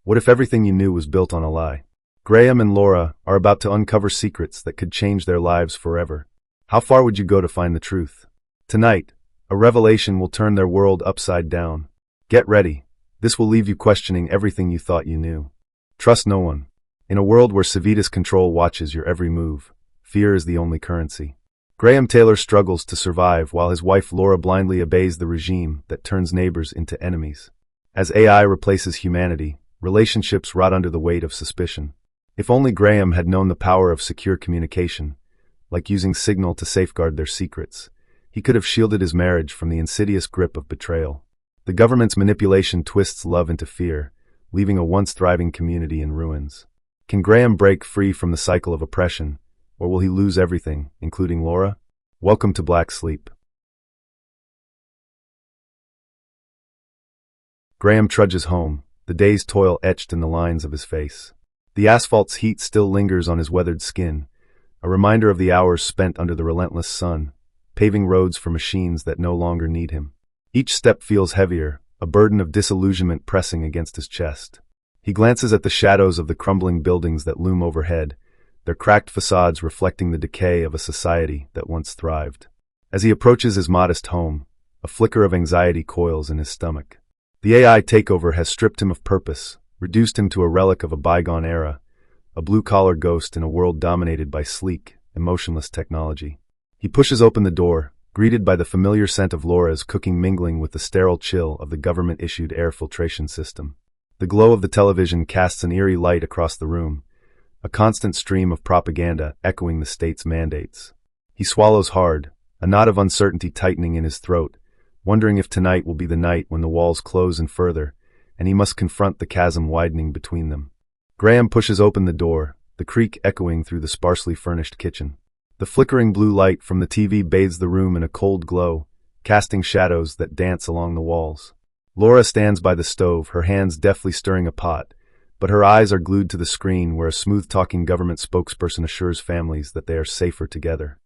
What if everything you knew was built on a lie? Graham and Laura are about to uncover secrets that could change their lives forever. How far would you go to find the truth? Tonight, a revelation will turn their world upside down. Get ready. This will leave you questioning everything you thought you knew. Trust no one. In a world where Civitas control watches your every move, fear is the only currency. Graham Taylor struggles to survive while his wife Laura blindly obeys the regime that turns neighbors into enemies. As AI replaces humanity, relationships rot under the weight of suspicion. If only Graham had known the power of secure communication, like using Signal to safeguard their secrets, he could have shielded his marriage from the insidious grip of betrayal. The government's manipulation twists love into fear, leaving a once thriving community in ruins. Can Graham break free from the cycle of oppression, or will he lose everything, including Laura? Welcome to Black Sleep. Graham trudges home, the day's toil etched in the lines of his face. The asphalt's heat still lingers on his weathered skin, a reminder of the hours spent under the relentless sun, paving roads for machines that no longer need him. Each step feels heavier, a burden of disillusionment pressing against his chest. He glances at the shadows of the crumbling buildings that loom overhead, their cracked facades reflecting the decay of a society that once thrived. As he approaches his modest home, a flicker of anxiety coils in his stomach. The AI takeover has stripped him of purpose, reduced him to a relic of a bygone era, a blue-collar ghost in a world dominated by sleek, emotionless technology. He pushes open the door, greeted by the familiar scent of Laura's cooking mingling with the sterile chill of the government-issued air filtration system. The glow of the television casts an eerie light across the room, a constant stream of propaganda echoing the state's mandates. He swallows hard, a knot of uncertainty tightening in his throat, wondering if tonight will be the night when the walls close in further, and he must confront the chasm widening between them. Graham pushes open the door, the creak echoing through the sparsely furnished kitchen. The flickering blue light from the TV bathes the room in a cold glow, casting shadows that dance along the walls. Laura stands by the stove, her hands deftly stirring a pot, but her eyes are glued to the screen where a smooth-talking government spokesperson assures families that they are safer together.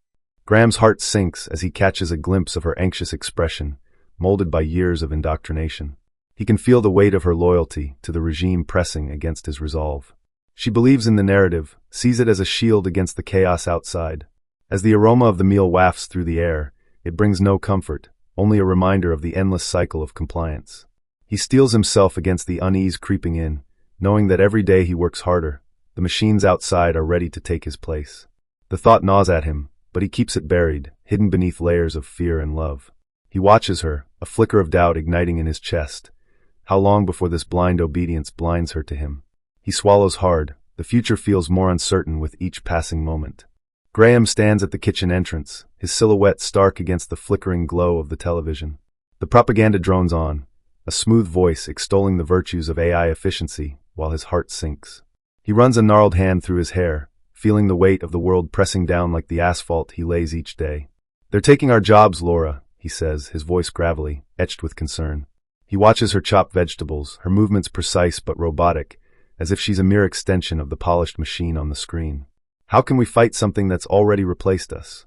Graham's heart sinks as he catches a glimpse of her anxious expression, molded by years of indoctrination. He can feel the weight of her loyalty to the regime pressing against his resolve. She believes in the narrative, sees it as a shield against the chaos outside. As the aroma of the meal wafts through the air, it brings no comfort, only a reminder of the endless cycle of compliance. He steels himself against the unease creeping in, knowing that every day he works harder, the machines outside are ready to take his place. The thought gnaws at him, but he keeps it buried, hidden beneath layers of fear and love. He watches her, a flicker of doubt igniting in his chest. How long before this blind obedience blinds her to him? He swallows hard, the future feels more uncertain with each passing moment. Graham stands at the kitchen entrance, his silhouette stark against the flickering glow of the television. The propaganda drones on, a smooth voice extolling the virtues of AI efficiency, while his heart sinks. He runs a gnarled hand through his hair, feeling the weight of the world pressing down like the asphalt he lays each day. "They're taking our jobs, Laura," he says, his voice gravelly, etched with concern. He watches her chop vegetables, her movements precise but robotic, as if she's a mere extension of the polished machine on the screen. How can we fight something that's already replaced us?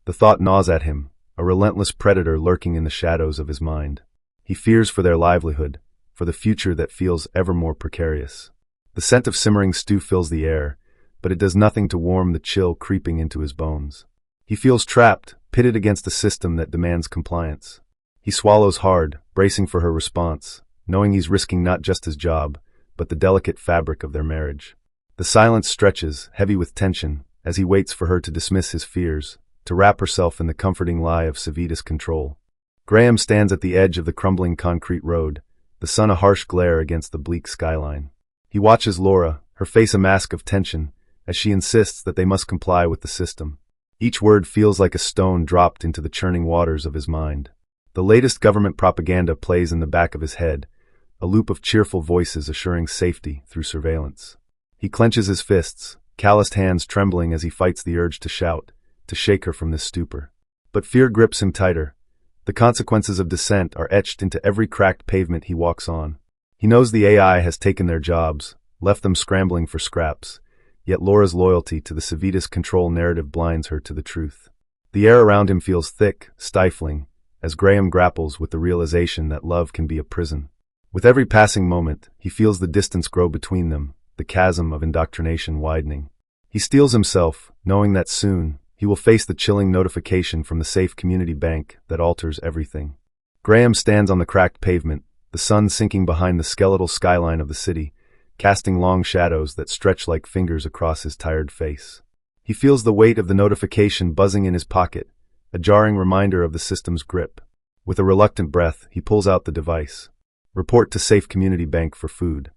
The thought gnaws at him, a relentless predator lurking in the shadows of his mind. He fears for their livelihood, for the future that feels ever more precarious. The scent of simmering stew fills the air, but it does nothing to warm the chill creeping into his bones. He feels trapped, pitted against a system that demands compliance. He swallows hard, bracing for her response, knowing he's risking not just his job, but the delicate fabric of their marriage. The silence stretches, heavy with tension, as he waits for her to dismiss his fears, to wrap herself in the comforting lie of Civitas control. Graham stands at the edge of the crumbling concrete road, the sun a harsh glare against the bleak skyline. He watches Laura, her face a mask of tension, as she insists that they must comply with the system. Each word feels like a stone dropped into the churning waters of his mind. The latest government propaganda plays in the back of his head, a loop of cheerful voices assuring safety through surveillance. He clenches his fists, calloused hands trembling as he fights the urge to shout, to shake her from this stupor. But fear grips him tighter. The consequences of dissent are etched into every cracked pavement he walks on. He knows the AI has taken their jobs, left them scrambling for scraps, yet Laura's loyalty to the Civitas control narrative blinds her to the truth. The air around him feels thick, stifling, as Graham grapples with the realization that love can be a prison. With every passing moment, he feels the distance grow between them, the chasm of indoctrination widening. He steels himself, knowing that soon, he will face the chilling notification from the Safe Community Bank that alters everything. Graham stands on the cracked pavement, the sun sinking behind the skeletal skyline of the city, casting long shadows that stretch like fingers across his tired face. He feels the weight of the notification buzzing in his pocket, a jarring reminder of the system's grip. With a reluctant breath, he pulls out the device. Report to Safe Community Bank for food.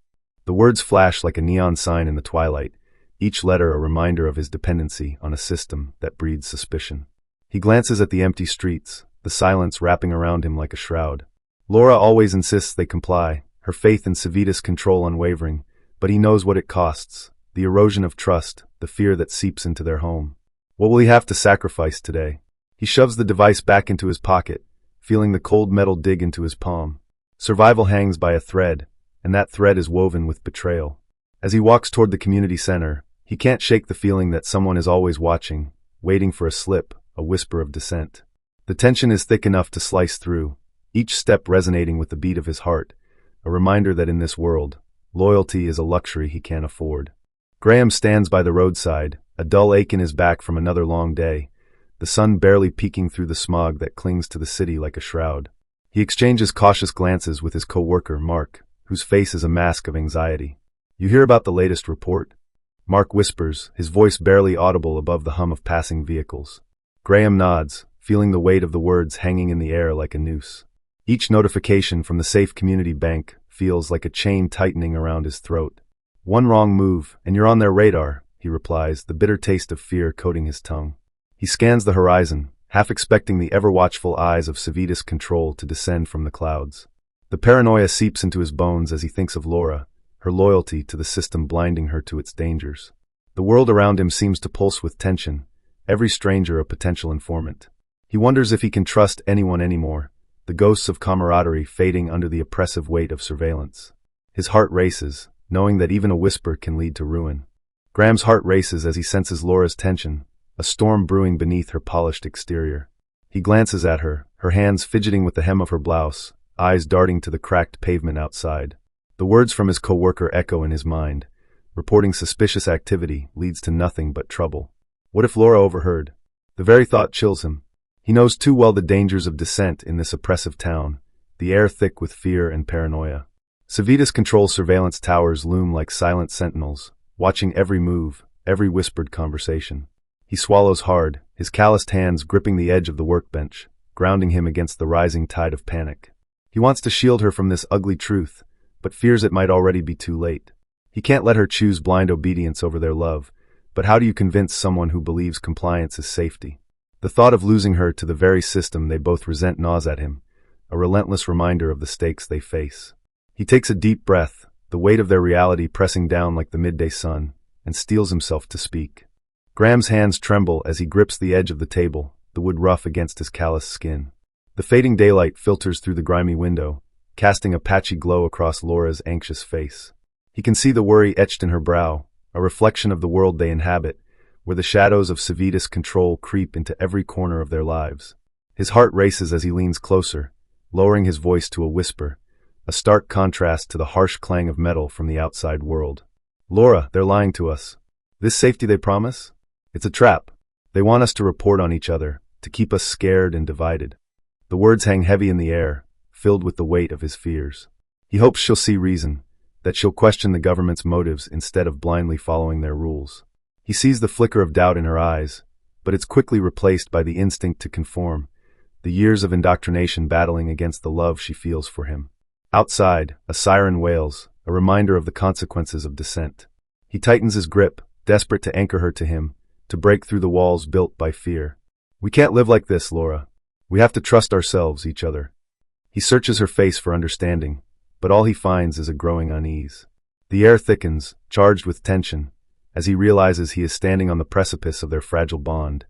The words flash like a neon sign in the twilight, each letter a reminder of his dependency on a system that breeds suspicion. He glances at the empty streets, the silence wrapping around him like a shroud. Laura always insists they comply, her faith in Savita's control unwavering, but he knows what it costs, the erosion of trust, the fear that seeps into their home. What will he have to sacrifice today? He shoves the device back into his pocket, feeling the cold metal dig into his palm. Survival hangs by a thread, and that thread is woven with betrayal. As he walks toward the community center, he can't shake the feeling that someone is always watching, waiting for a slip, a whisper of dissent. The tension is thick enough to slice through, each step resonating with the beat of his heart, a reminder that in this world, loyalty is a luxury he can't afford. Graham stands by the roadside, a dull ache in his back from another long day, the sun barely peeking through the smog that clings to the city like a shroud. He exchanges cautious glances with his co-worker, Mark, whose face is a mask of anxiety. "You hear about the latest report?" Mark whispers, his voice barely audible above the hum of passing vehicles. Graham nods, feeling the weight of the words hanging in the air like a noose. Each notification from the Safe Community Bank feels like a chain tightening around his throat. "One wrong move, and you're on their radar," he replies, the bitter taste of fear coating his tongue. He scans the horizon, half expecting the ever-watchful eyes of Savita's control to descend from the clouds. The paranoia seeps into his bones as he thinks of Laura, her loyalty to the system blinding her to its dangers. The world around him seems to pulse with tension, every stranger a potential informant. He wonders if he can trust anyone anymore, the ghosts of camaraderie fading under the oppressive weight of surveillance. His heart races, knowing that even a whisper can lead to ruin. Graham's heart races as he senses Laura's tension, a storm brewing beneath her polished exterior. He glances at her, her hands fidgeting with the hem of her blouse, eyes darting to the cracked pavement outside. The words from his co-worker echo in his mind. Reporting suspicious activity leads to nothing but trouble. What if Laura overheard? The very thought chills him. He knows too well the dangers of dissent in this oppressive town, the air thick with fear and paranoia. Savita's control surveillance towers loom like silent sentinels, watching every move, every whispered conversation. He swallows hard, his calloused hands gripping the edge of the workbench, grounding him against the rising tide of panic. He wants to shield her from this ugly truth, but fears it might already be too late. He can't let her choose blind obedience over their love, but how do you convince someone who believes compliance is safety? The thought of losing her to the very system they both resent gnaws at him, a relentless reminder of the stakes they face. He takes a deep breath, the weight of their reality pressing down like the midday sun, and steels himself to speak. Graham's hands tremble as he grips the edge of the table, the wood rough against his calloused skin. The fading daylight filters through the grimy window, casting a patchy glow across Laura's anxious face. He can see the worry etched in her brow, a reflection of the world they inhabit, where the shadows of Savita's control creep into every corner of their lives. His heart races as he leans closer, lowering his voice to a whisper, a stark contrast to the harsh clang of metal from the outside world. "Laura, they're lying to us. This safety they promise? It's a trap. They want us to report on each other, to keep us scared and divided." The words hang heavy in the air, filled with the weight of his fears. He hopes she'll see reason, that she'll question the government's motives instead of blindly following their rules. He sees the flicker of doubt in her eyes, but it's quickly replaced by the instinct to conform, the years of indoctrination battling against the love she feels for him. Outside, a siren wails, a reminder of the consequences of dissent. He tightens his grip, desperate to anchor her to him, to break through the walls built by fear. "We can't live like this, Laura. We have to trust ourselves, each other." He searches her face for understanding, but all he finds is a growing unease. The air thickens, charged with tension, as he realizes he is standing on the precipice of their fragile bond,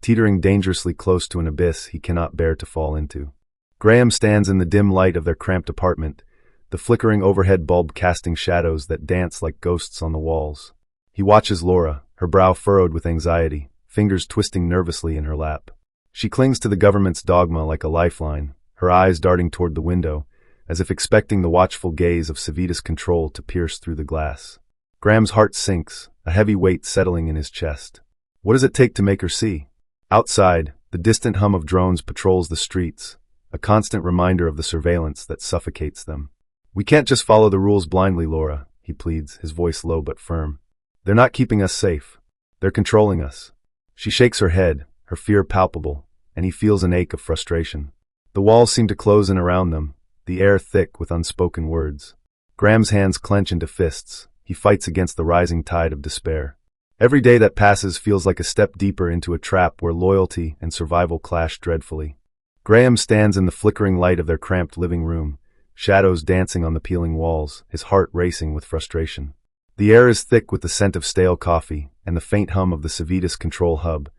teetering dangerously close to an abyss he cannot bear to fall into. Graham stands in the dim light of their cramped apartment, the flickering overhead bulb casting shadows that dance like ghosts on the walls. He watches Laura, her brow furrowed with anxiety, fingers twisting nervously in her lap. She clings to the government's dogma like a lifeline, her eyes darting toward the window, as if expecting the watchful gaze of Savita's control to pierce through the glass. Graham's heart sinks, a heavy weight settling in his chest. What does it take to make her see? Outside, the distant hum of drones patrols the streets, a constant reminder of the surveillance that suffocates them. We can't just follow the rules blindly, Laura, he pleads, his voice low but firm. They're not keeping us safe. They're controlling us. She shakes her head, her fear palpable, and he feels an ache of frustration. The walls seem to close in around them, the air thick with unspoken words. Graham's hands clench into fists. He fights against the rising tide of despair. Every day that passes feels like a step deeper into a trap where loyalty and survival clash dreadfully. Graham stands in the flickering light of their cramped living room, shadows dancing on the peeling walls, his heart racing with frustration. The air is thick with the scent of stale coffee and the faint hum of the Savita's control hub,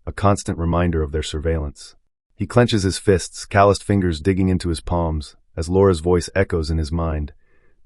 a constant reminder of their surveillance. He clenches his fists, calloused fingers digging into his palms, as Laura's voice echoes in his mind.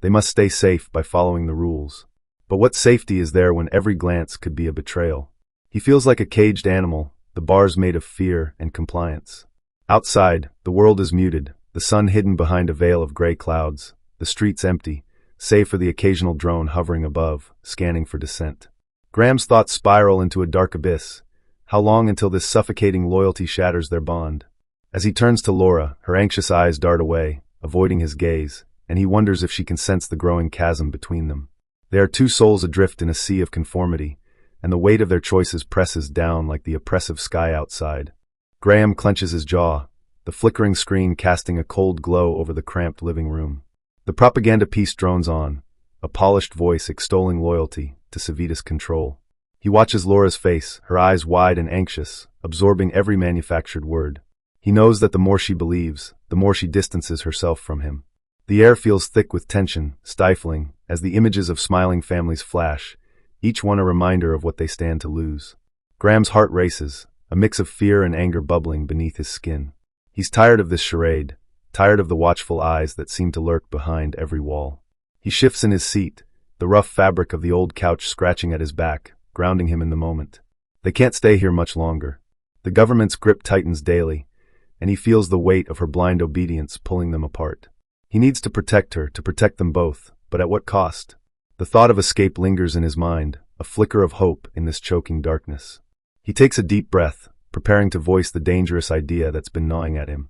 They must stay safe by following the rules. But what safety is there when every glance could be a betrayal? He feels like a caged animal, the bars made of fear and compliance. Outside, the world is muted, the sun hidden behind a veil of gray clouds, the streets empty, save for the occasional drone hovering above, scanning for dissent. Graham's thoughts spiral into a dark abyss. How long until this suffocating loyalty shatters their bond? As he turns to Laura, her anxious eyes dart away, avoiding his gaze, and he wonders if she can sense the growing chasm between them. They are two souls adrift in a sea of conformity, and the weight of their choices presses down like the oppressive sky outside. Graham clenches his jaw, the flickering screen casting a cold glow over the cramped living room. The propaganda piece drones on, a polished voice extolling loyalty to Savita's control. He watches Laura's face, her eyes wide and anxious, absorbing every manufactured word. He knows that the more she believes, the more she distances herself from him. The air feels thick with tension, stifling, as the images of smiling families flash, each one a reminder of what they stand to lose. Graham's heart races, a mix of fear and anger bubbling beneath his skin. He's tired of this charade, tired of the watchful eyes that seem to lurk behind every wall. He shifts in his seat, the rough fabric of the old couch scratching at his back, grounding him in the moment. They can't stay here much longer. The government's grip tightens daily, and he feels the weight of her blind obedience pulling them apart. He needs to protect her, to protect them both, but at what cost? The thought of escape lingers in his mind, a flicker of hope in this choking darkness. He takes a deep breath, preparing to voice the dangerous idea that's been gnawing at him.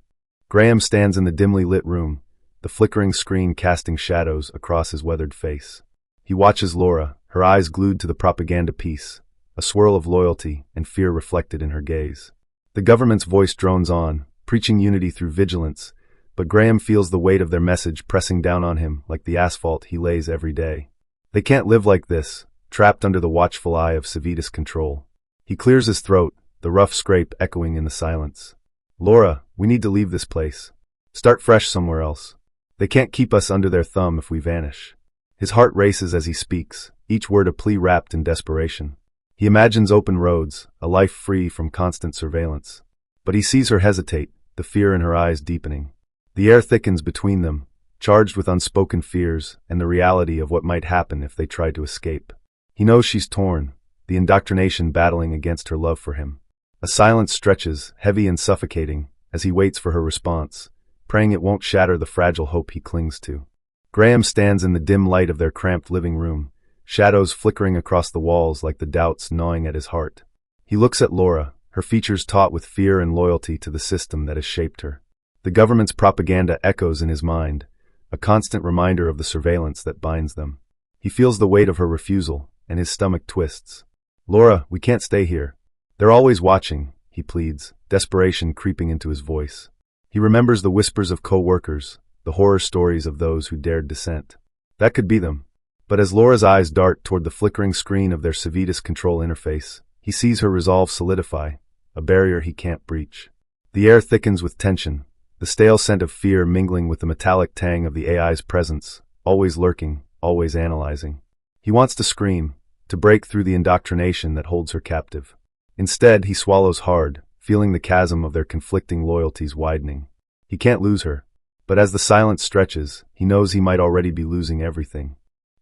Graham stands in the dimly lit room, the flickering screen casting shadows across his weathered face. He watches Laura, her eyes glued to the propaganda piece, a swirl of loyalty and fear reflected in her gaze. The government's voice drones on, preaching unity through vigilance, but Graham feels the weight of their message pressing down on him like the asphalt he lays every day. They can't live like this, trapped under the watchful eye of Savita's control. He clears his throat, the rough scrape echoing in the silence. Laura, we need to leave this place. Start fresh somewhere else. They can't keep us under their thumb if we vanish. His heart races as he speaks, each word a plea wrapped in desperation. He imagines open roads, a life free from constant surveillance. But he sees her hesitate, the fear in her eyes deepening. The air thickens between them, charged with unspoken fears and the reality of what might happen if they tried to escape. He knows she's torn, the indoctrination battling against her love for him. A silence stretches, heavy and suffocating, as he waits for her response, praying it won't shatter the fragile hope he clings to. Graham stands in the dim light of their cramped living room, shadows flickering across the walls like the doubts gnawing at his heart. He looks at Laura, her features taut with fear and loyalty to the system that has shaped her. The government's propaganda echoes in his mind, a constant reminder of the surveillance that binds them. He feels the weight of her refusal, and his stomach twists. Laura, we can't stay here. They're always watching, he pleads, desperation creeping into his voice. He remembers the whispers of co-workers, the horror stories of those who dared dissent. That could be them. But as Laura's eyes dart toward the flickering screen of their Savita's control interface, he sees her resolve solidify, a barrier he can't breach. The air thickens with tension, the stale scent of fear mingling with the metallic tang of the AI's presence, always lurking, always analyzing. He wants to scream, to break through the indoctrination that holds her captive. Instead, he swallows hard, feeling the chasm of their conflicting loyalties widening. He can't lose her, but as the silence stretches, he knows he might already be losing everything.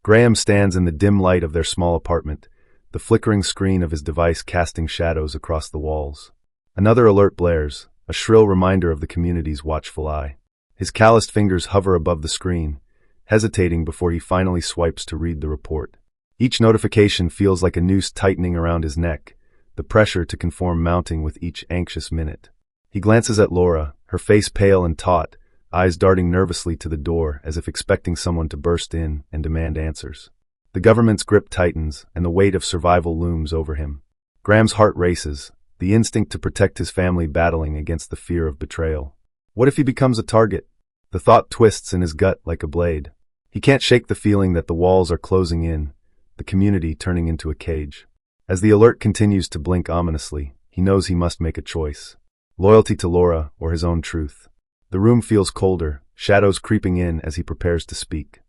Graham stands in the dim light of their small apartment, the flickering screen of his device casting shadows across the walls. Another alert blares, a shrill reminder of the community's watchful eye. His calloused fingers hover above the screen, hesitating before he finally swipes to read the report. Each notification feels like a noose tightening around his neck, the pressure to conform mounting with each anxious minute. He glances at Laura, her face pale and taut, eyes darting nervously to the door as if expecting someone to burst in and demand answers. The government's grip tightens, and the weight of survival looms over him. Graham's heart races, the instinct to protect his family battling against the fear of betrayal. What if he becomes a target? The thought twists in his gut like a blade. He can't shake the feeling that the walls are closing in, the community turning into a cage. As the alert continues to blink ominously, he knows he must make a choice. Loyalty to Laura or his own truth. The room feels colder, shadows creeping in as he prepares to speak.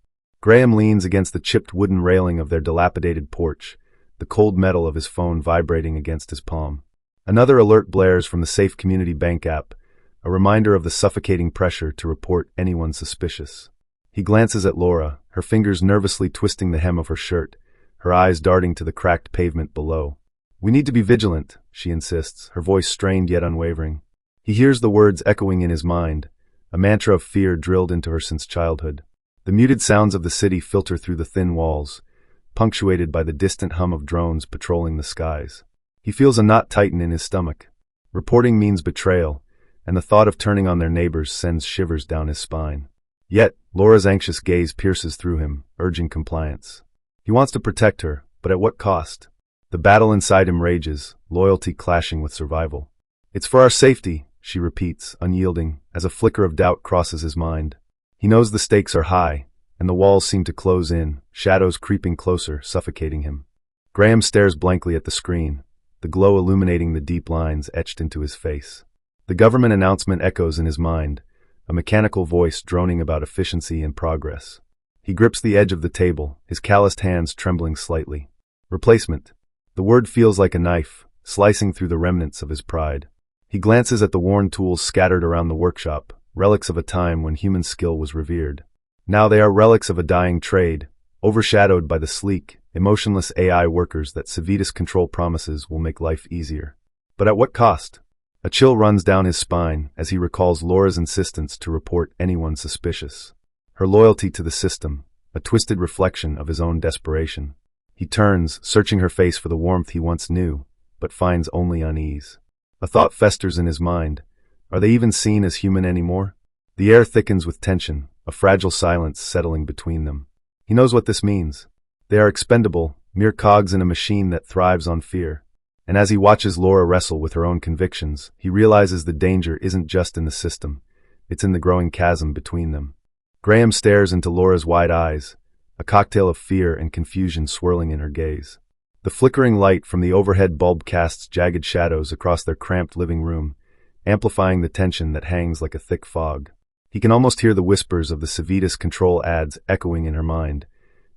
Graham leans against the chipped wooden railing of their dilapidated porch, the cold metal of his phone vibrating against his palm. Another alert blares from the Safe Community Bank app, a reminder of the suffocating pressure to report anyone suspicious. He glances at Laura, her fingers nervously twisting the hem of her shirt, her eyes darting to the cracked pavement below. "We need to be vigilant," she insists, her voice strained yet unwavering. He hears the words echoing in his mind, a mantra of fear drilled into her since childhood. The muted sounds of the city filter through the thin walls, punctuated by the distant hum of drones patrolling the skies. He feels a knot tighten in his stomach. Reporting means betrayal, and the thought of turning on their neighbors sends shivers down his spine. Yet, Laura's anxious gaze pierces through him, urging compliance. He wants to protect her, but at what cost? The battle inside him rages, loyalty clashing with survival. "It's for our safety," she repeats, unyielding, as a flicker of doubt crosses his mind. He knows the stakes are high, and the walls seem to close in, shadows creeping closer, suffocating him. Graham stares blankly at the screen, the glow illuminating the deep lines etched into his face. The government announcement echoes in his mind, a mechanical voice droning about efficiency and progress. He grips the edge of the table, his calloused hands trembling slightly. Replacement. The word feels like a knife, slicing through the remnants of his pride. He glances at the worn tools scattered around the workshop, relics of a time when human skill was revered. Now they are relics of a dying trade, overshadowed by the sleek, emotionless AI workers that Civitas Control promises will make life easier. But at what cost? A chill runs down his spine as he recalls Laura's insistence to report anyone suspicious. Her loyalty to the system, a twisted reflection of his own desperation. He turns, searching her face for the warmth he once knew, but finds only unease. A thought festers in his mind. Are they even seen as human anymore? The air thickens with tension, a fragile silence settling between them. He knows what this means. They are expendable, mere cogs in a machine that thrives on fear. And as he watches Laura wrestle with her own convictions, he realizes the danger isn't just in the system, it's in the growing chasm between them. Graham stares into Laura's wide eyes, a cocktail of fear and confusion swirling in her gaze. The flickering light from the overhead bulb casts jagged shadows across their cramped living room, amplifying the tension that hangs like a thick fog. He can almost hear the whispers of the Civitas Control ads echoing in her mind,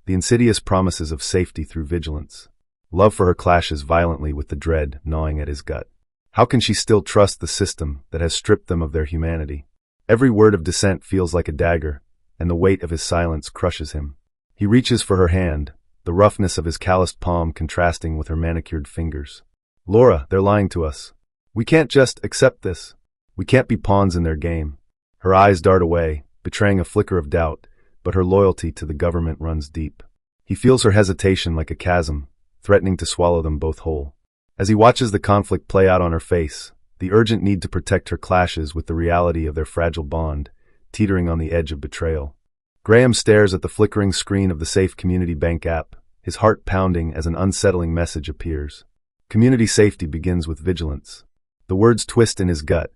the insidious promises of safety through vigilance. Love for her clashes violently with the dread gnawing at his gut. How can she still trust the system that has stripped them of their humanity? Every word of dissent feels like a dagger, and the weight of his silence crushes him. He reaches for her hand, the roughness of his calloused palm contrasting with her manicured fingers. "Laura, they're lying to us. We can't just accept this. We can't be pawns in their game." Her eyes dart away, betraying a flicker of doubt, but her loyalty to the government runs deep. He feels her hesitation like a chasm, threatening to swallow them both whole. As he watches the conflict play out on her face, the urgent need to protect her clashes with the reality of their fragile bond, teetering on the edge of betrayal. Graham stares at the flickering screen of the Safe Community Bank app, his heart pounding as an unsettling message appears. Community safety begins with vigilance. The words twist in his gut,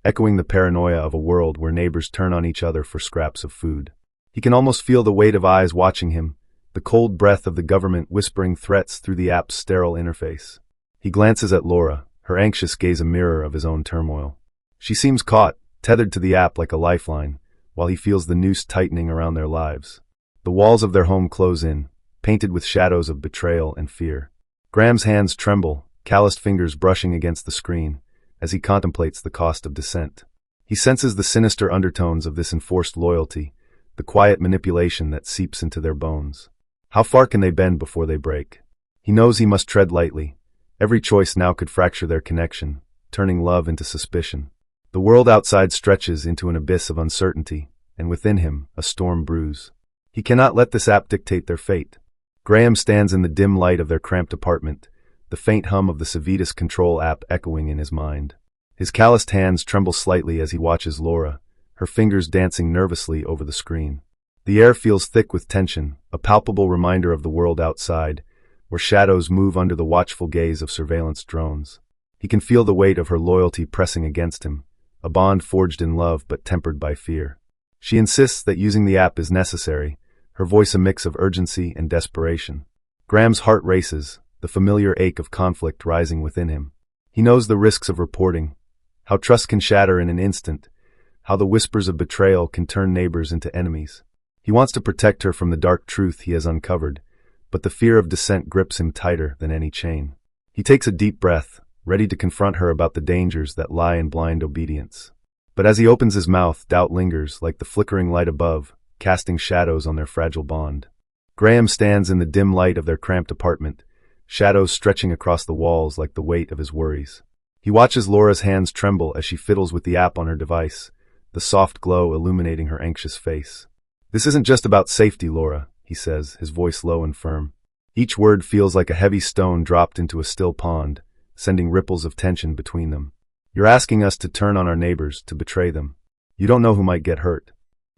echoing the paranoia of a world where neighbors turn on each other for scraps of food. He can almost feel the weight of eyes watching him, the cold breath of the government whispering threats through the app's sterile interface. He glances at Laura, her anxious gaze a mirror of his own turmoil. She seems caught, tethered to the app like a lifeline, while he feels the noose tightening around their lives. The walls of their home close in, painted with shadows of betrayal and fear. Graham's hands tremble, calloused fingers brushing against the screen, as he contemplates the cost of dissent. He senses the sinister undertones of this enforced loyalty, the quiet manipulation that seeps into their bones. How far can they bend before they break? He knows he must tread lightly. Every choice now could fracture their connection, turning love into suspicion. The world outside stretches into an abyss of uncertainty, and within him, a storm brews. He cannot let this app dictate their fate. Graham stands in the dim light of their cramped apartment, the faint hum of the Civitas control app echoing in his mind. His calloused hands tremble slightly as he watches Laura, her fingers dancing nervously over the screen. The air feels thick with tension, a palpable reminder of the world outside, where shadows move under the watchful gaze of surveillance drones. He can feel the weight of her loyalty pressing against him, a bond forged in love but tempered by fear. She insists that using the app is necessary, her voice a mix of urgency and desperation. Graham's heart races, the familiar ache of conflict rising within him. He knows the risks of reporting, how trust can shatter in an instant, how the whispers of betrayal can turn neighbors into enemies. He wants to protect her from the dark truth he has uncovered, but the fear of dissent grips him tighter than any chain. He takes a deep breath, ready to confront her about the dangers that lie in blind obedience. But as he opens his mouth, doubt lingers like the flickering light above, casting shadows on their fragile bond. Graham stands in the dim light of their cramped apartment, shadows stretching across the walls like the weight of his worries. He watches Laura's hands tremble as she fiddles with the app on her device, the soft glow illuminating her anxious face. "This isn't just about safety, Laura," he says, his voice low and firm. Each word feels like a heavy stone dropped into a still pond, sending ripples of tension between them. "You're asking us to turn on our neighbors, to betray them. You don't know who might get hurt."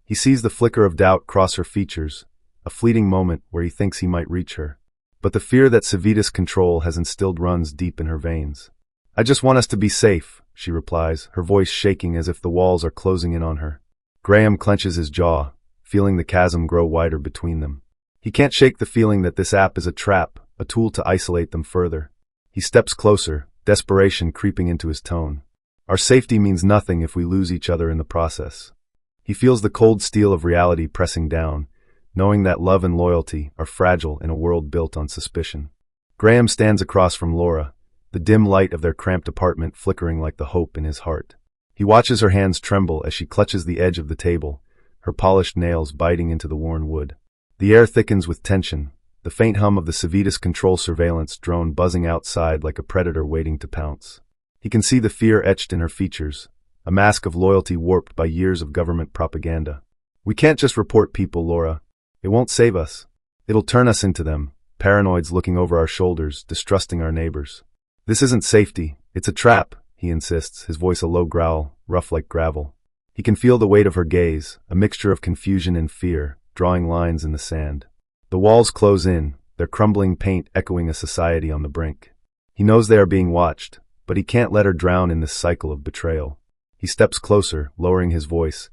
He sees the flicker of doubt cross her features, a fleeting moment where he thinks he might reach her. But the fear that Civitas control has instilled runs deep in her veins. "I just want us to be safe," she replies, her voice shaking as if the walls are closing in on her. Graham clenches his jaw, feeling the chasm grow wider between them. He can't shake the feeling that this app is a trap, a tool to isolate them further. He steps closer, desperation creeping into his tone. "Our safety means nothing if we lose each other in the process." He feels the cold steel of reality pressing down, knowing that love and loyalty are fragile in a world built on suspicion. Graham stands across from Laura, the dim light of their cramped apartment flickering like the hope in his heart. He watches her hands tremble as she clutches the edge of the table, her polished nails biting into the worn wood. The air thickens with tension, the faint hum of the Civitas control surveillance drone buzzing outside like a predator waiting to pounce. He can see the fear etched in her features, a mask of loyalty warped by years of government propaganda. "We can't just report people, Laura. It won't save us. It'll turn us into them, paranoids looking over our shoulders, distrusting our neighbors. This isn't safety, it's a trap," he insists, his voice a low growl, rough like gravel. He can feel the weight of her gaze, a mixture of confusion and fear, drawing lines in the sand. The walls close in, their crumbling paint echoing a society on the brink. He knows they are being watched, but he can't let her drown in this cycle of betrayal. He steps closer, lowering his voice.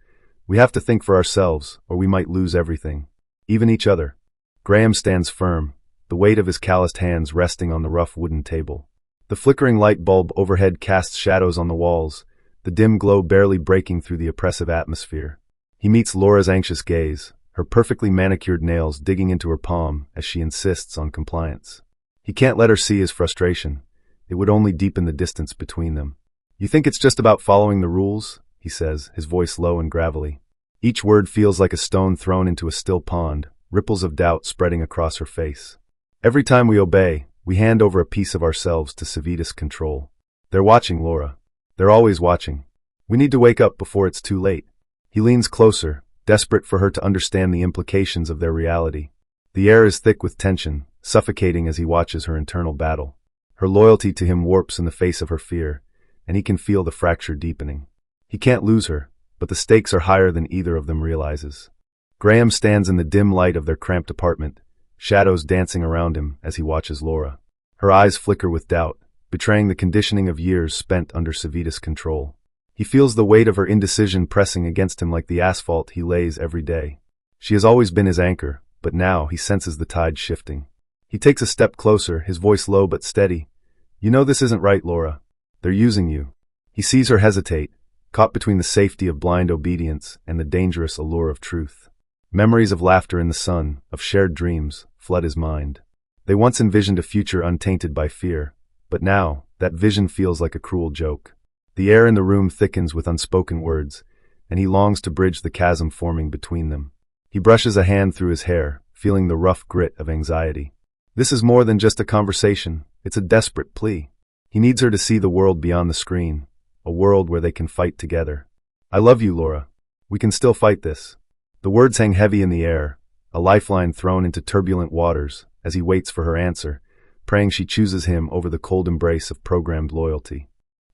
"We have to think for ourselves, or we might lose everything. Even each other." Graham stands firm, the weight of his calloused hands resting on the rough wooden table. The flickering light bulb overhead casts shadows on the walls, the dim glow barely breaking through the oppressive atmosphere. He meets Laura's anxious gaze, her perfectly manicured nails digging into her palm as she insists on compliance. He can't let her see his frustration. It would only deepen the distance between them. "You think it's just about following the rules?" he says, his voice low and gravelly. Each word feels like a stone thrown into a still pond, ripples of doubt spreading across her face. "Every time we obey, we hand over a piece of ourselves to Civitas control. They're watching, Laura. They're always watching. We need to wake up before it's too late." He leans closer, desperate for her to understand the implications of their reality. The air is thick with tension, suffocating as he watches her internal battle. Her loyalty to him warps in the face of her fear, and he can feel the fracture deepening. He can't lose her, but the stakes are higher than either of them realizes. Graham stands in the dim light of their cramped apartment, shadows dancing around him as he watches Laura. Her eyes flicker with doubt, betraying the conditioning of years spent under Civitas control. He feels the weight of her indecision pressing against him like the asphalt he lays every day. She has always been his anchor, but now he senses the tide shifting. He takes a step closer, his voice low but steady. "You know this isn't right, Laura. They're using you." He sees her hesitate, caught between the safety of blind obedience and the dangerous allure of truth. Memories of laughter in the sun, of shared dreams, flood his mind. They once envisioned a future untainted by fear, but now, that vision feels like a cruel joke. The air in the room thickens with unspoken words, and he longs to bridge the chasm forming between them. He brushes a hand through his hair, feeling the rough grit of anxiety. This is more than just a conversation, it's a desperate plea. He needs her to see the world beyond the screen, a world where they can fight together. I love you, Laura. We can still fight this. The words hang heavy in the air, a lifeline thrown into turbulent waters as he waits for her answer, praying she chooses him over the cold embrace of programmed loyalty.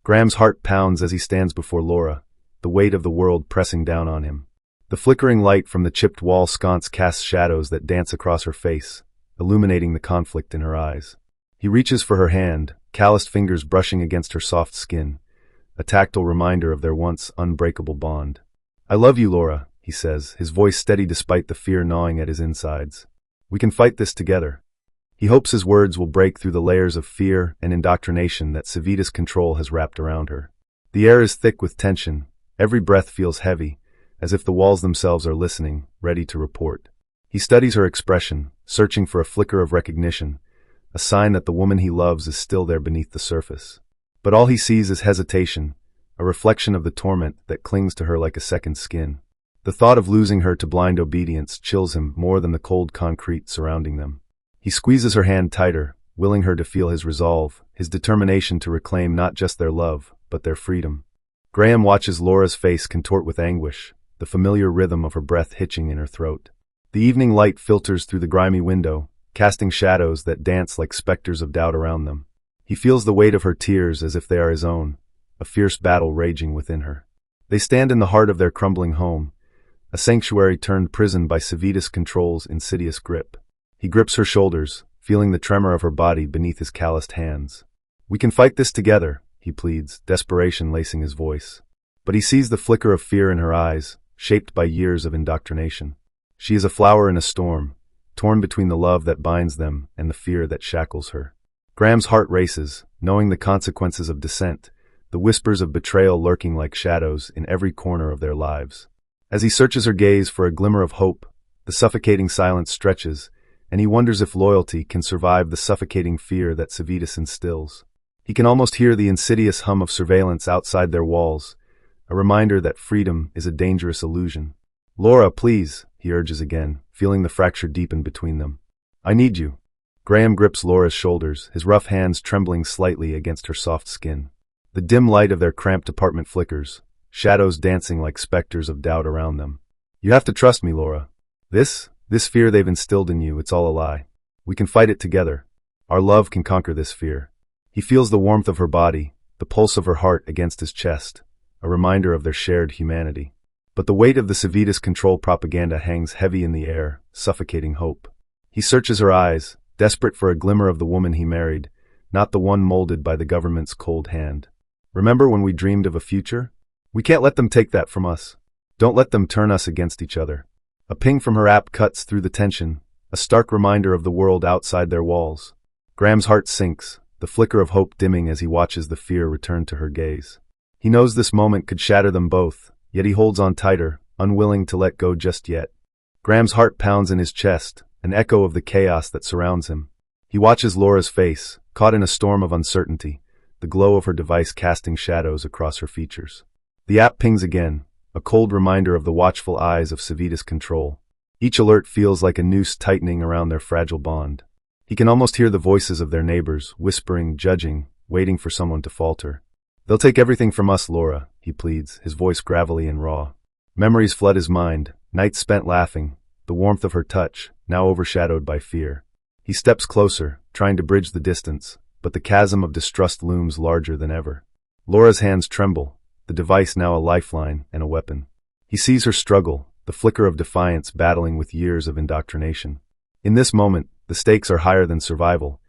Graham's heart pounds as he stands before Laura, the weight of the world pressing down on him. The flickering light from the chipped wall sconce casts shadows that dance across her face, illuminating the conflict in her eyes. He reaches for her hand, calloused fingers brushing against her soft skin, a tactile reminder of their once unbreakable bond. I love you, Laura, he says, his voice steady despite the fear gnawing at his insides. We can fight this together. He hopes his words will break through the layers of fear and indoctrination that Savita's control has wrapped around her. The air is thick with tension, every breath feels heavy, as if the walls themselves are listening, ready to report. He studies her expression, searching for a flicker of recognition, a sign that the woman he loves is still there beneath the surface. But all he sees is hesitation, a reflection of the torment that clings to her like a second skin. The thought of losing her to blind obedience chills him more than the cold concrete surrounding them. He squeezes her hand tighter, willing her to feel his resolve, his determination to reclaim not just their love, but their freedom. Graham watches Laura's face contort with anguish, the familiar rhythm of her breath hitching in her throat. The evening light filters through the grimy window, casting shadows that dance like specters of doubt around them. He feels the weight of her tears as if they are his own, a fierce battle raging within her. They stand in the heart of their crumbling home, a sanctuary turned prison by Savita's control's insidious grip. He grips her shoulders, feeling the tremor of her body beneath his calloused hands. We can fight this together, he pleads, desperation lacing his voice. But he sees the flicker of fear in her eyes, shaped by years of indoctrination. She is a flower in a storm, torn between the love that binds them and the fear that shackles her. Graham's heart races, knowing the consequences of dissent, the whispers of betrayal lurking like shadows in every corner of their lives. As he searches her gaze for a glimmer of hope, the suffocating silence stretches, and he wonders if loyalty can survive the suffocating fear that Savitas instills. He can almost hear the insidious hum of surveillance outside their walls, a reminder that freedom is a dangerous illusion. Laura, please, he urges again, feeling the fracture deepen between them. I need you. Graham grips Laura's shoulders, his rough hands trembling slightly against her soft skin. The dim light of their cramped apartment flickers, shadows dancing like specters of doubt around them. You have to trust me, Laura. This fear they've instilled in you, it's all a lie. We can fight it together. Our love can conquer this fear. He feels the warmth of her body, the pulse of her heart against his chest, a reminder of their shared humanity. But the weight of the Savitas control propaganda hangs heavy in the air, suffocating hope. He searches her eyes, desperate for a glimmer of the woman he married, not the one molded by the government's cold hand. Remember when we dreamed of a future? We can't let them take that from us. Don't let them turn us against each other. A ping from her app cuts through the tension, a stark reminder of the world outside their walls. Graham's heart sinks, the flicker of hope dimming as he watches the fear return to her gaze. He knows this moment could shatter them both, yet he holds on tighter, unwilling to let go just yet. Graham's heart pounds in his chest, an echo of the chaos that surrounds him. He watches Laura's face, caught in a storm of uncertainty, the glow of her device casting shadows across her features. The app pings again, a cold reminder of the watchful eyes of Savitas control. Each alert feels like a noose tightening around their fragile bond. He can almost hear the voices of their neighbors, whispering, judging, waiting for someone to falter. They'll take everything from us, Laura, he pleads, his voice gravelly and raw. Memories flood his mind, nights spent laughing, the warmth of her touch, now overshadowed by fear. He steps closer, trying to bridge the distance, but the chasm of distrust looms larger than ever. Laura's hands tremble, the device now a lifeline and a weapon. He sees her struggle, the flicker of defiance battling with years of indoctrination. In this moment, the stakes are higher than survival.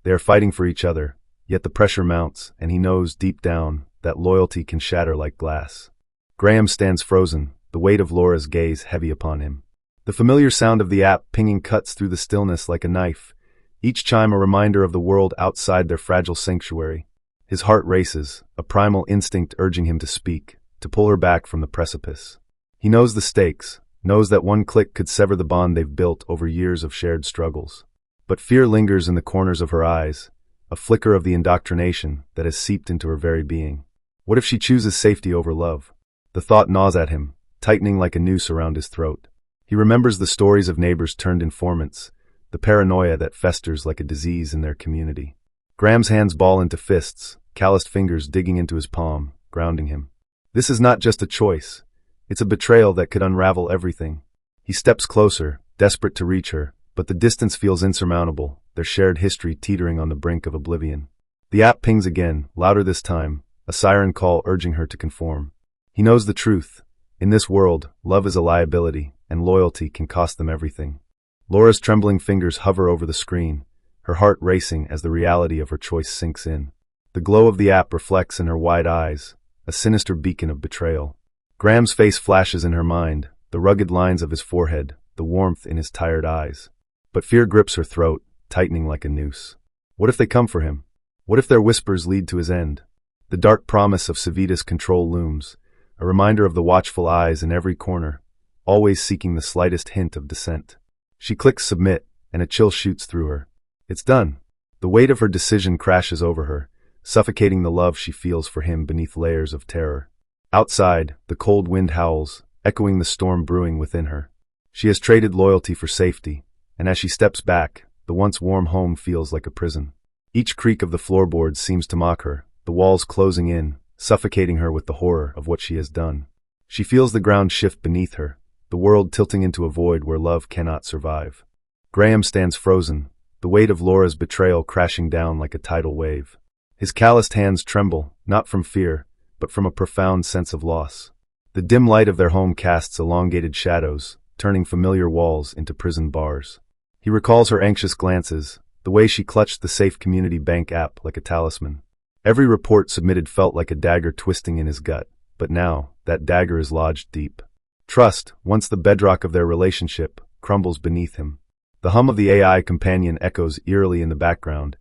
They are fighting for each other, yet the pressure mounts, and he knows deep down that loyalty can shatter like glass. Graham stands frozen, the weight of Laura's gaze heavy upon him. The familiar sound of the app pinging cuts through the stillness like a knife, each chime a reminder of the world outside their fragile sanctuary. His heart races, a primal instinct urging him to speak, to pull her back from the precipice. He knows the stakes, knows that one click could sever the bond they've built over years of shared struggles. But fear lingers in the corners of her eyes, a flicker of the indoctrination that has seeped into her very being. What if she chooses safety over love? The thought gnaws at him, tightening like a noose around his throat. He remembers the stories of neighbors turned informants, the paranoia that festers like a disease in their community. Graham's hands ball into fists, calloused fingers digging into his palm, grounding him. This is not just a choice. It's a betrayal that could unravel everything. He steps closer, desperate to reach her, but the distance feels insurmountable, their shared history teetering on the brink of oblivion. The app pings again, louder this time, a siren call urging her to conform. He knows the truth. In this world, love is a liability, and loyalty can cost them everything. Laura's trembling fingers hover over the screen, her heart racing as the reality of her choice sinks in. The glow of the app reflects in her wide eyes, a sinister beacon of betrayal. Graham's face flashes in her mind, the rugged lines of his forehead, the warmth in his tired eyes. But fear grips her throat, tightening like a noose. What if they come for him? What if their whispers lead to his end? The dark promise of Savita's control looms, a reminder of the watchful eyes in every corner, always seeking the slightest hint of dissent. She clicks submit, and a chill shoots through her. It's done. The weight of her decision crashes over her, suffocating the love she feels for him beneath layers of terror. Outside, the cold wind howls, echoing the storm brewing within her. She has traded loyalty for safety, and as she steps back, the once warm home feels like a prison. Each creak of the floorboards seems to mock her, the walls closing in, suffocating her with the horror of what she has done. She feels the ground shift beneath her, the world tilting into a void where love cannot survive. Graham stands frozen, the weight of Laura's betrayal crashing down like a tidal wave. His calloused hands tremble, not from fear, but from a profound sense of loss. The dim light of their home casts elongated shadows, turning familiar walls into prison bars. He recalls her anxious glances, the way she clutched the Safe Community Bank app like a talisman. Every report submitted felt like a dagger twisting in his gut, but now, that dagger is lodged deep. Trust, once the bedrock of their relationship, crumbles beneath him. The hum of the AI companion echoes eerily in the background,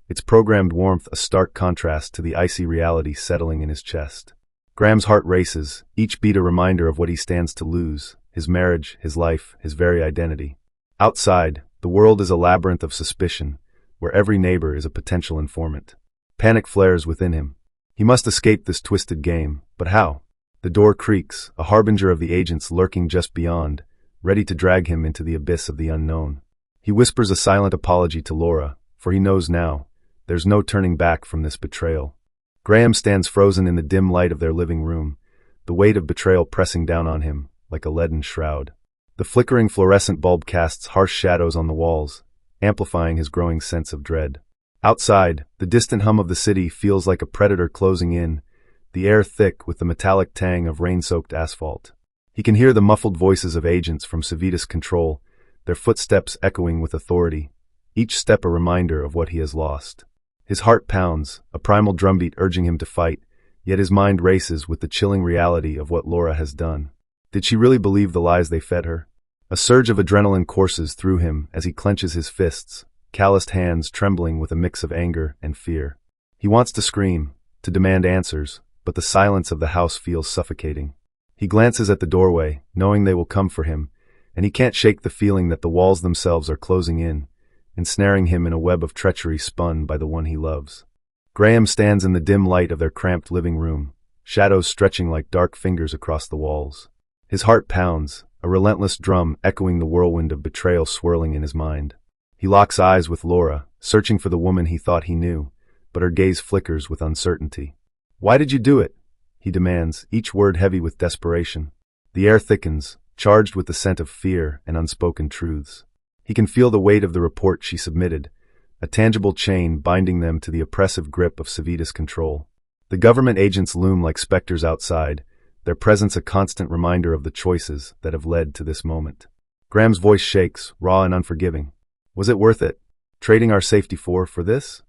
its programmed warmth a stark contrast to the icy reality settling in his chest. Graham's heart races, each beat a reminder of what he stands to lose, his marriage, his life, his very identity. Outside, the world is a labyrinth of suspicion, where every neighbor is a potential informant. Panic flares within him. He must escape this twisted game, but how? The door creaks, a harbinger of the agents lurking just beyond, ready to drag him into the abyss of the unknown. He whispers a silent apology to Laura, for he knows now, there's no turning back from this betrayal. Graham stands frozen in the dim light of their living room, the weight of betrayal pressing down on him, like a leaden shroud. The flickering fluorescent bulb casts harsh shadows on the walls, amplifying his growing sense of dread. Outside, the distant hum of the city feels like a predator closing in, the air thick with the metallic tang of rain-soaked asphalt. He can hear the muffled voices of agents from Savita's control, their footsteps echoing with authority, each step a reminder of what he has lost. His heart pounds, a primal drumbeat urging him to fight, yet his mind races with the chilling reality of what Laura has done. Did she really believe the lies they fed her? A surge of adrenaline courses through him as he clenches his fists, calloused hands trembling with a mix of anger and fear. He wants to scream, to demand answers, but the silence of the house feels suffocating. He glances at the doorway, knowing they will come for him, and he can't shake the feeling that the walls themselves are closing in, ensnaring him in a web of treachery spun by the one he loves. Graham stands in the dim light of their cramped living room, shadows stretching like dark fingers across the walls. His heart pounds, a relentless drum echoing the whirlwind of betrayal swirling in his mind. He locks eyes with Laura, searching for the woman he thought he knew, but her gaze flickers with uncertainty. "Why did you do it?" he demands, each word heavy with desperation. The air thickens, charged with the scent of fear and unspoken truths. He can feel the weight of the report she submitted, a tangible chain binding them to the oppressive grip of Savita's control. The government agents loom like specters outside, their presence a constant reminder of the choices that have led to this moment. Graham's voice shakes, raw and unforgiving. Was it worth it? Trading our safety for this?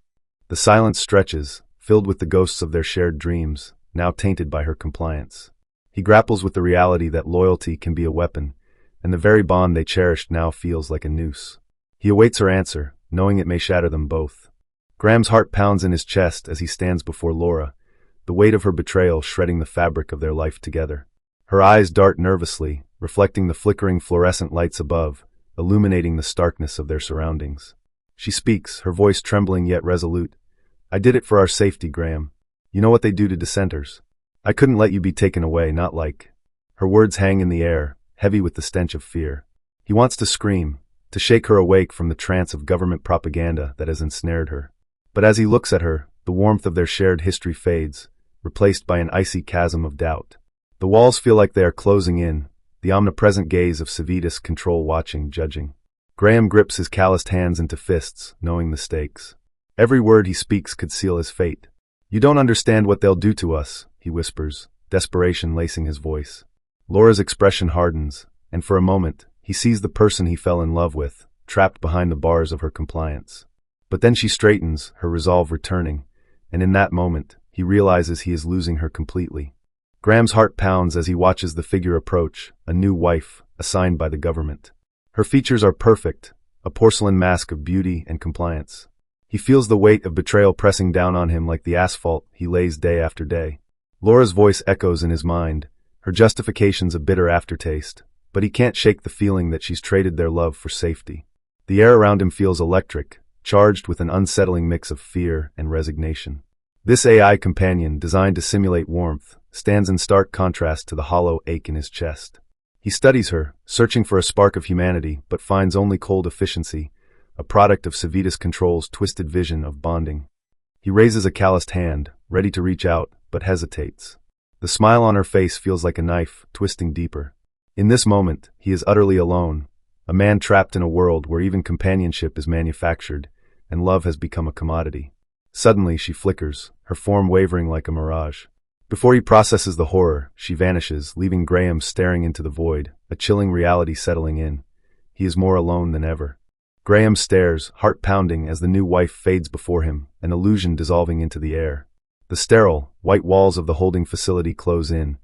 The silence stretches, filled with the ghosts of their shared dreams, now tainted by her compliance. He grapples with the reality that loyalty can be a weapon, and the very bond they cherished now feels like a noose. He awaits her answer, knowing it may shatter them both. Graham's heart pounds in his chest as he stands before Laura, the weight of her betrayal shredding the fabric of their life together. Her eyes dart nervously, reflecting the flickering fluorescent lights above, illuminating the starkness of their surroundings. She speaks, her voice trembling yet resolute. "I did it for our safety, Graham. You know what they do to dissenters. I couldn't let you be taken away, not like..." Her words hang in the air, heavy with the stench of fear. He wants to scream, to shake her awake from the trance of government propaganda that has ensnared her. But as he looks at her, the warmth of their shared history fades, replaced by an icy chasm of doubt. The walls feel like they are closing in, the omnipresent gaze of Civitas control watching, judging. Graham grips his calloused hands into fists, knowing the stakes. Every word he speaks could seal his fate. "You don't understand what they'll do to us," he whispers, desperation lacing his voice. Laura's expression hardens, and for a moment, he sees the person he fell in love with, trapped behind the bars of her compliance. But then she straightens, her resolve returning, and in that moment, he realizes he is losing her completely. Graham's heart pounds as he watches the figure approach, a new wife, assigned by the government. Her features are perfect, a porcelain mask of beauty and compliance. He feels the weight of betrayal pressing down on him like the asphalt he lays day after day. Laura's voice echoes in his mind, her justifications a bitter aftertaste, but he can't shake the feeling that she's traded their love for safety. The air around him feels electric, charged with an unsettling mix of fear and resignation. This AI companion, designed to simulate warmth, stands in stark contrast to the hollow ache in his chest. He studies her, searching for a spark of humanity, but finds only cold efficiency, a product of Civitas Control's twisted vision of bonding. He raises a calloused hand, ready to reach out, but hesitates. The smile on her face feels like a knife, twisting deeper. In this moment, he is utterly alone, a man trapped in a world where even companionship is manufactured, and love has become a commodity. Suddenly, she flickers, her form wavering like a mirage. Before he processes the horror, she vanishes, leaving Graham staring into the void, a chilling reality settling in. He is more alone than ever. Graham stares, heart pounding, as the new wife fades before him, an illusion dissolving into the air. The sterile, white walls of the holding facility close in,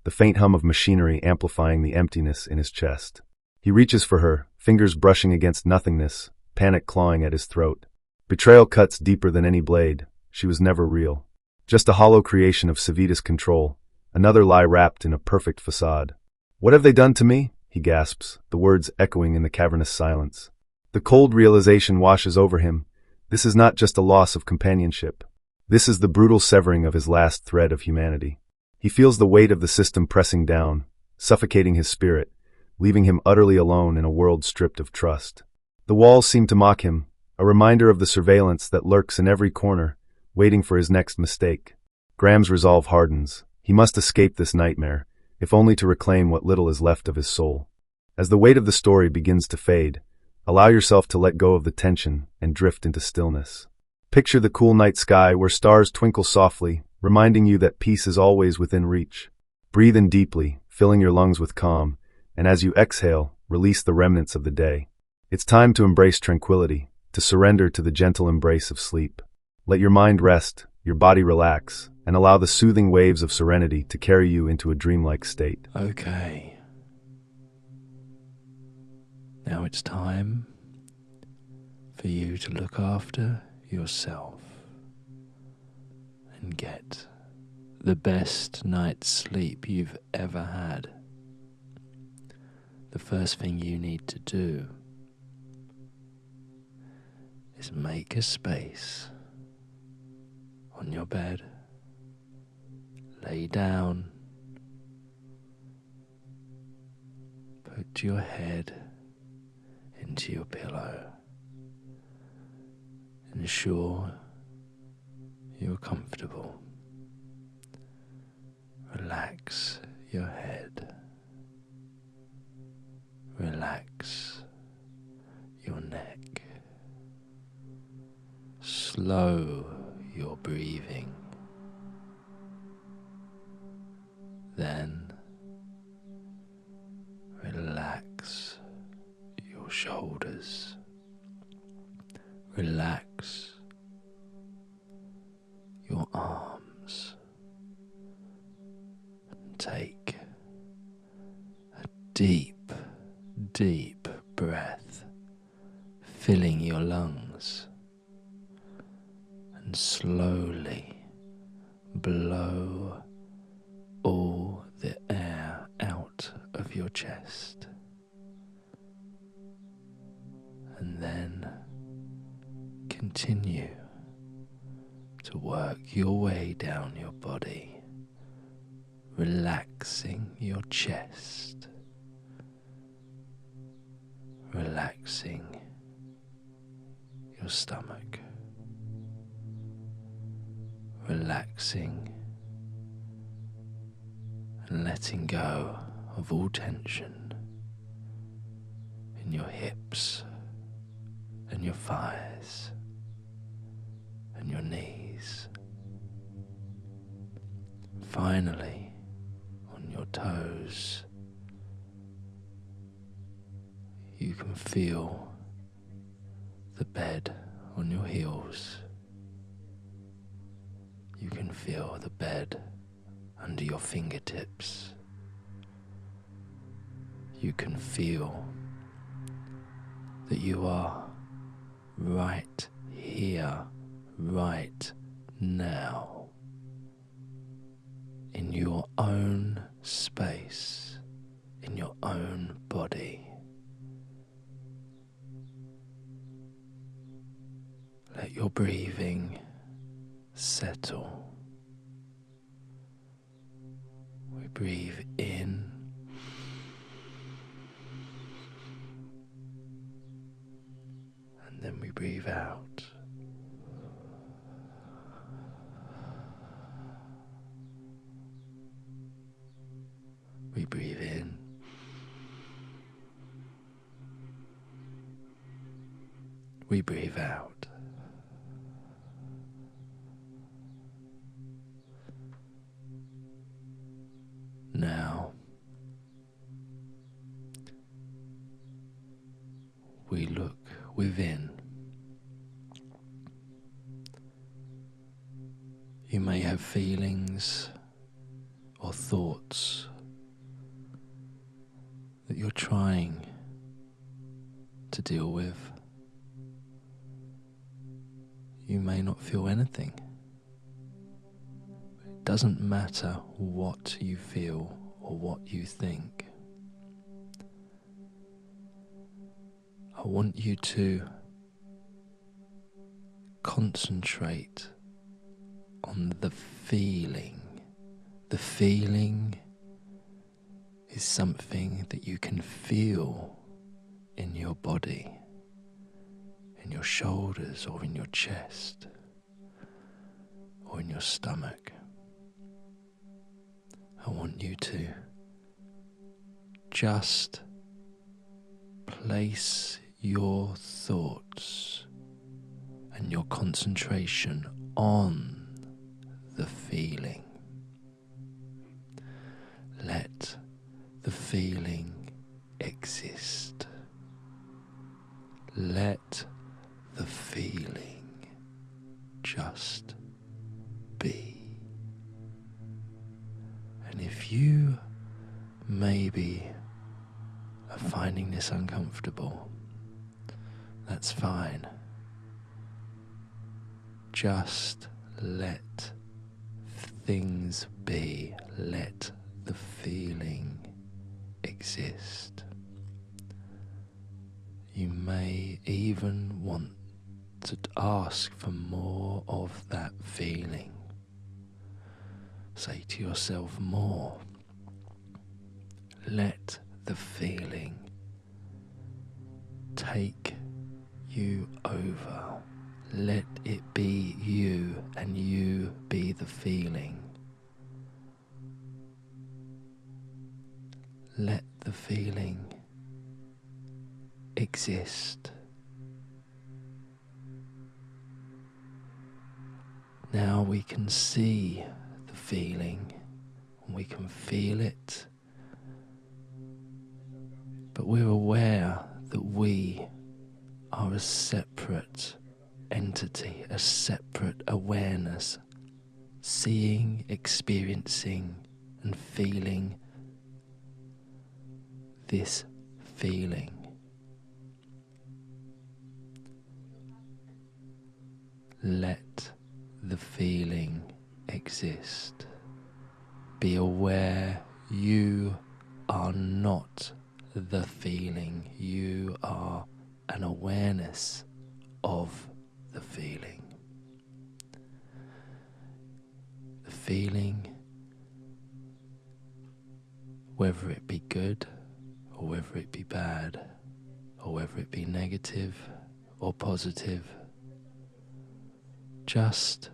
the faint hum of machinery amplifying the emptiness in his chest. He reaches for her, fingers brushing against nothingness, panic clawing at his throat. Betrayal cuts deeper than any blade. She was never real. Just a hollow creation of Civitas Control, another lie wrapped in a perfect facade. "What have they done to me?" he gasps, the words echoing in the cavernous silence. The cold realization washes over him. This is not just a loss of companionship. This is the brutal severing of his last thread of humanity. He feels the weight of the system pressing down, suffocating his spirit, leaving him utterly alone in a world stripped of trust. The walls seem to mock him, a reminder of the surveillance that lurks in every corner, waiting for his next mistake. Graham's resolve hardens. He must escape this nightmare, if only to reclaim what little is left of his soul. As the weight of the story begins to fade, allow yourself to let go of the tension and drift into stillness. Picture the cool night sky where stars twinkle softly, reminding you that peace is always within reach. Breathe in deeply, filling your lungs with calm, and as you exhale, release the remnants of the day. It's time to embrace tranquility, to surrender to the gentle embrace of sleep. Let your mind rest, your body relax, and allow the soothing waves of serenity to carry you into a dreamlike state. Okay. Now it's time for you to look after yourself and get the best night's sleep you've ever had. The first thing you need to do is make a space on your bed. Lay down. Put your head into your pillow. Ensure you're comfortable. Relax your head. Relax your neck. Slow your breathing. Then relax your shoulders. Relax your arms. And take a deep, deep breath, filling your lungs, and slowly blow all the air out of your chest, and then continue to work your way down your body, relaxing your chest, relaxing your stomach, relaxing and letting go of all tension in your hips and your thighs and your knees. Finally, on your toes, you can feel the bed on your heels. You can feel the bed under your fingertips. You can feel that you are right here, right now, in your own space, in your own body. Let your breathing settle. We breathe in and then we breathe out. We breathe in. We breathe out. Now, we look within. You may have feelings or thoughts that you're trying to deal with. You may not feel anything. It doesn't matter what you feel or what you think. I want you to concentrate on the feeling. The feeling is something that you can feel in your body, in your shoulders or in your chest or in your stomach. I want you to just place your thoughts and your concentration on the feeling. Let the feeling exist. Let the feeling just be. And if you maybe are finding this uncomfortable, that's fine. Just let things be. Let the feeling exist. You may even want to ask for more of that feeling. Say to yourself, more. Let the feeling take you over. Let it be you and you be the feeling. Let the feeling exist. Now we can see the feeling, and we can feel it, but we're aware that we are a separate entity, a separate awareness, seeing, experiencing, and feeling this feeling. Let the feeling exist. Be aware you are not the feeling. You are an awareness of the feeling. The feeling, whether it be good or whether it be bad, or whether it be negative or positive, just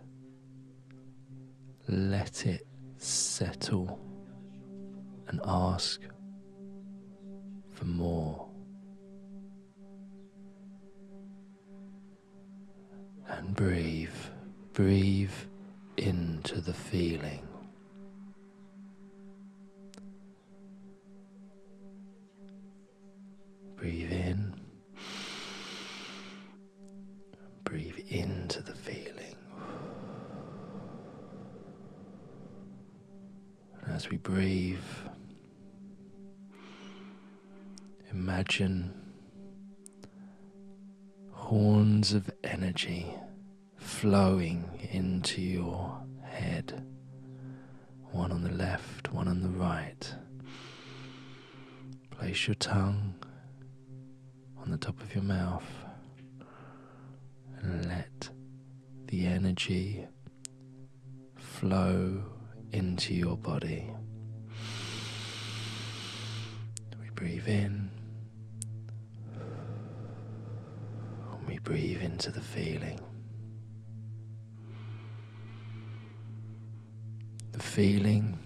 let it settle and ask for more. And breathe into the feeling. Breathe in, breathe into the feeling. And as we breathe, imagine horns of energy flowing into your head, one on the left, one on the right. Place your tongue on the top of your mouth and let the energy flow into your body. We breathe in and we breathe into the feeling. The feeling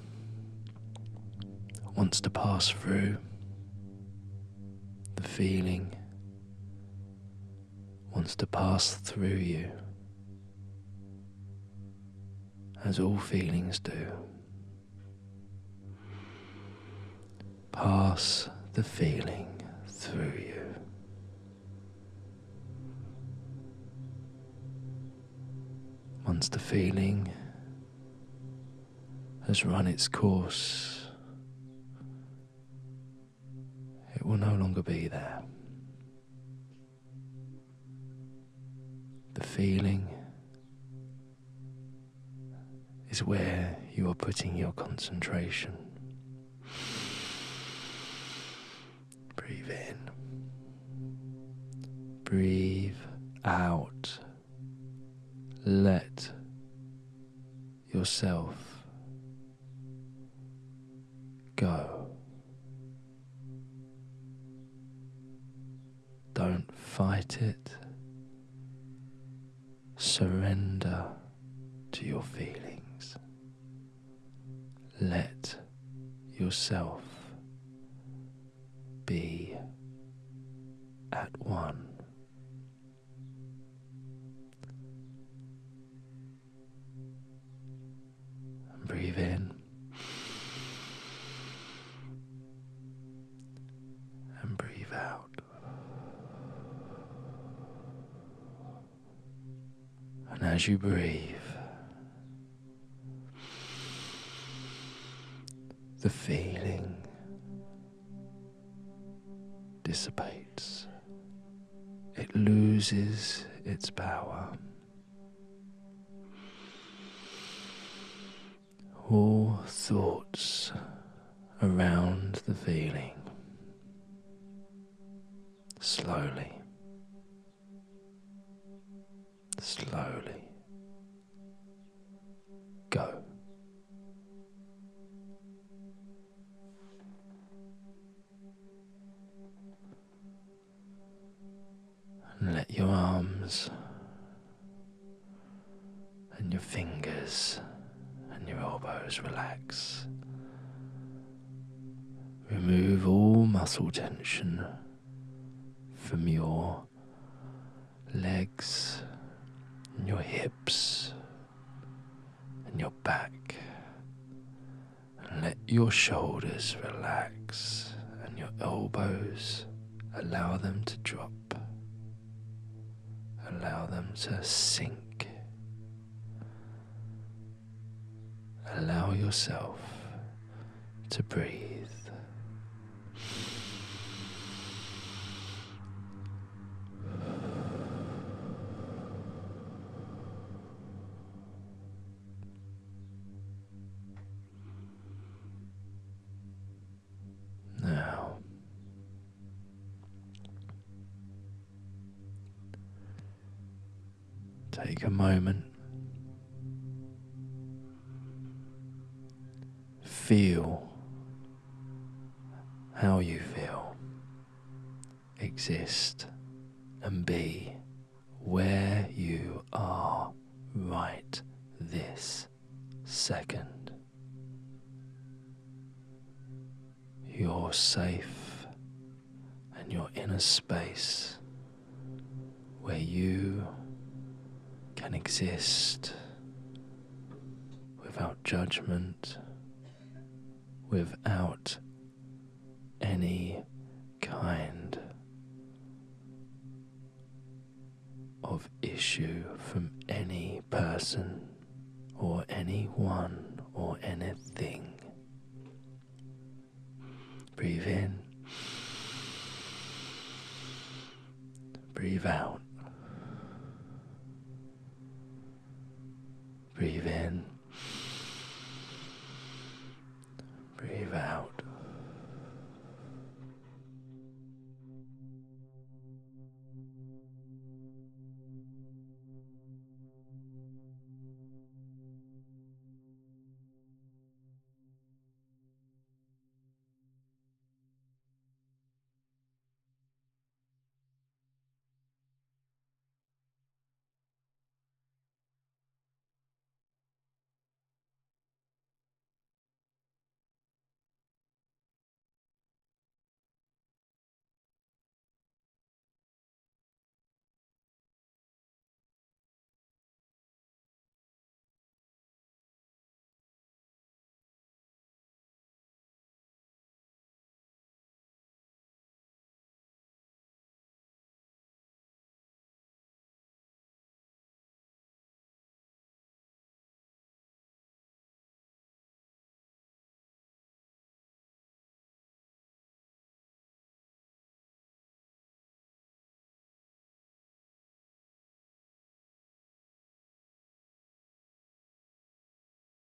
wants to pass through. The feeling wants to pass through you, as all feelings do. Pass the feeling through you. Once the feeling has run its course, it will no longer be there. The feeling is where you are putting your concentration. Breathe in. Breathe out. Let yourself go. Don't fight it. Surrender to your feelings. Let yourself be at one. And breathe in. And breathe out. And as you breathe, the feeling dissipates. It loses its power. All thoughts around the feeling slowly go. And let your arms and your fingers and your elbows relax. Remove all muscle tension from your legs and your hips and your back. And let your shoulders relax and your elbows, allow them to drop. Allow them to sink. Allow yourself to breathe. Now, take a moment. Feel how you feel. Exist and be where you are right this second. you're safe and you're in a space where you can exist without judgment, without any kind of issue from any person or anyone or anything. Breathe in, breathe out.